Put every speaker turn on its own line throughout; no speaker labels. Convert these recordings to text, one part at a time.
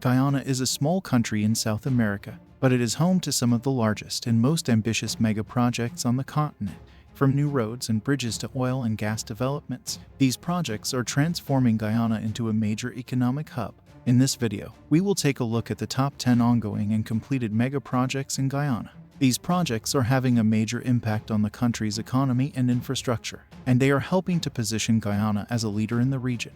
Guyana is a small country in South America, but it is home to some of the largest and most ambitious mega projects on the continent. From new roads and bridges to oil and gas developments, these projects are transforming Guyana into a major economic hub. In this video, we will take a look at the top 10 ongoing and completed mega projects in Guyana. These projects are having a major impact on the country's economy and infrastructure, and they are helping to position Guyana as a leader in the region.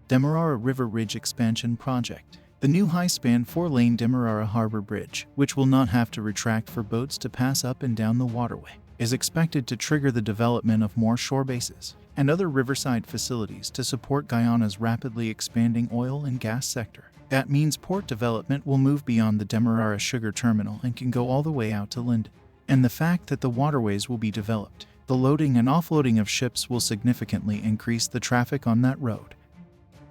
Demerara River Ridge Expansion Project. The new high-span 4-lane Demerara Harbor Bridge, which will not have to retract for boats to pass up and down the waterway, is expected to trigger the development of more shore bases and other riverside facilities to support Guyana's rapidly expanding oil and gas sector. That means port development will move beyond the Demerara Sugar Terminal and can go all the way out to Linden. And the fact that the waterways will be developed, the loading and offloading of ships will significantly increase the traffic on that road.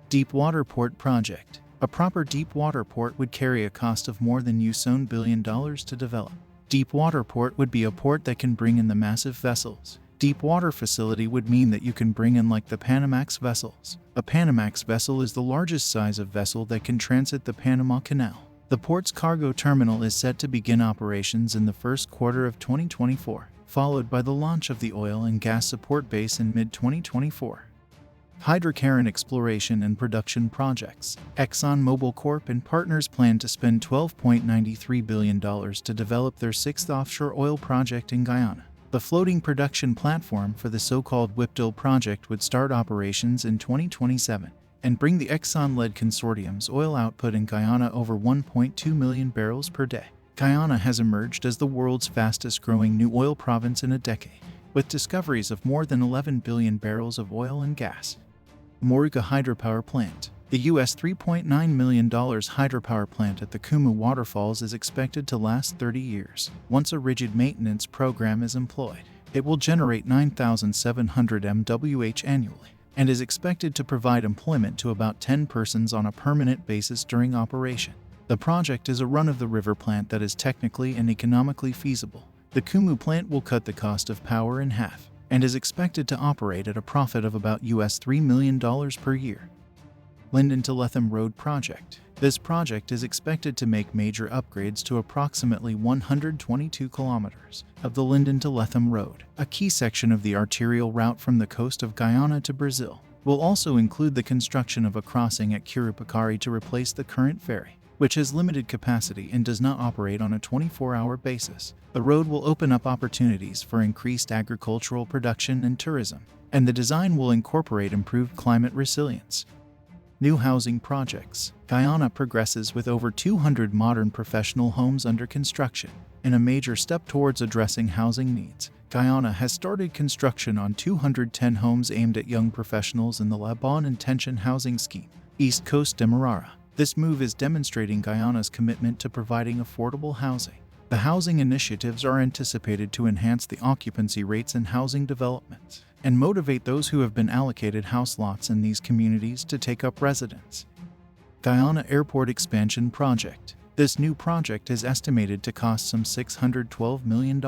Deepwater Port Project. A proper deepwater port would carry a cost of more than $1 billion to develop. Deepwater port would be a port that can bring in the massive vessels. Deepwater facility would mean that you can bring in like the Panamax vessels. A Panamax vessel is the largest size of vessel that can transit the Panama Canal. The port's cargo terminal is set to begin operations in the first quarter of 2024, followed by the launch of the oil and gas support base in mid-2024. Hydrocarbon exploration and production projects. ExxonMobil Corp and partners plan to spend $12.93 billion to develop their sixth offshore oil project in Guyana. The floating production platform for the so-called Whiptail project would start operations in 2027 and bring the Exxon-led consortium's oil output in Guyana over 1.2 million barrels per day. Guyana has emerged as the world's fastest-growing new oil province in a decade, with discoveries of more than 11 billion barrels of oil and gas. Moruga Hydropower Plant. The US $3.9 million hydropower plant at the Kumu waterfalls is expected to last 30 years. Once a rigid maintenance program is employed, it will generate 9,700 MWh annually and is expected to provide employment to about 10 persons on a permanent basis during operation. The project is a run-of-the-river plant that is technically and economically feasible. The Kumu plant will cut the cost of power in half and is expected to operate at a profit of about US $3 million per year. Linden to Lethem Road Project. This project is expected to make major upgrades to approximately 122 kilometers of the Linden to Lethem Road. A key section of the arterial route from the coast of Guyana to Brazil will also include the construction of a crossing at Curupacari to replace the current ferry, which has limited capacity and does not operate on a 24-hour basis. The road will open up opportunities for increased agricultural production and tourism, and the design will incorporate improved climate resilience. New housing projects. Guyana progresses with over 200 modern professional homes under construction. In a major step towards addressing housing needs, Guyana has started construction on 210 homes aimed at young professionals in the Laban Intention Housing Scheme, East Coast Demerara. This move is demonstrating Guyana's commitment to providing affordable housing. The housing initiatives are anticipated to enhance the occupancy rates in housing developments and motivate those who have been allocated house lots in these communities to take up residence. Guyana Airport Expansion Project. This new project is estimated to cost some $612 million.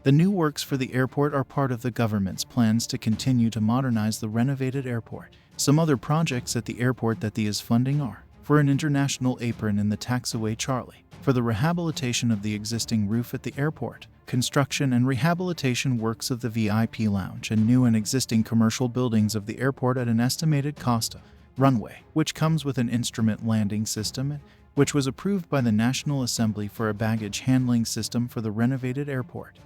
The new works for the airport are part of the government's plans to continue to modernize the renovated airport. Some other projects at the airport that the is funding are for an international apron in the taxiway Charlie, for the rehabilitation of the existing roof at the airport, construction and rehabilitation works of the VIP lounge and new and existing commercial buildings of the airport at an estimated cost of runway, which comes with an instrument landing system, which was approved by the National Assembly for a baggage handling system for the renovated airport.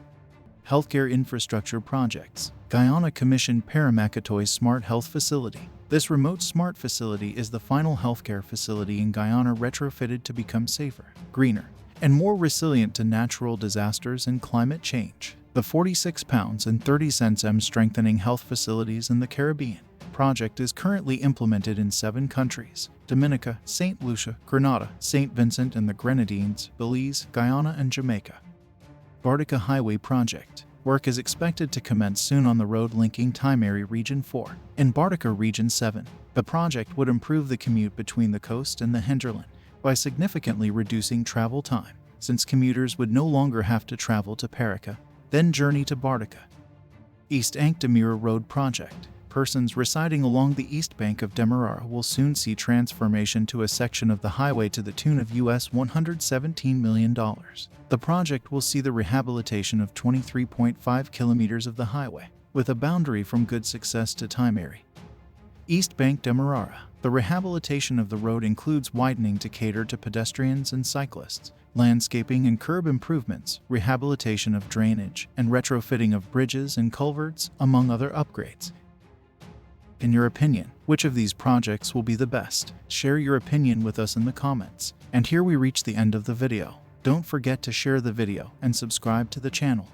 Healthcare infrastructure projects. Guyana commissioned Paramakatoy's Smart Health Facility. This remote smart facility is the final healthcare facility in Guyana retrofitted to become safer, greener, and more resilient to natural disasters and climate change. The 46 pounds and 30 cents M Strengthening Health Facilities in the Caribbean project is currently implemented in 7 countries: Dominica, St. Lucia, Grenada, St. Vincent and the Grenadines, Belize, Guyana, and Jamaica. Bartica Highway Project. Work is expected to commence soon on the road linking Timeri Region 4 and Bartica Region 7. The project would improve the commute between the coast and the hinterland by significantly reducing travel time, since commuters would no longer have to travel to Parika, then journey to Bartica. East Ankh Demerara Road Project. persons residing along the east bank of Demerara will soon see transformation to a section of the highway to the tune of US $117 million. The project will see the rehabilitation of 23.5 kilometers of the highway, with a boundary from Good Success to Timeri. East Bank Demerara. The rehabilitation of the road includes widening to cater to pedestrians and cyclists, landscaping and curb improvements, rehabilitation of drainage, and retrofitting of bridges and culverts, among other upgrades. In your opinion, which of these projects will be the best? Share your opinion with us in the comments. And here we reach the end of the video. Don't forget to share the video and subscribe to the channel.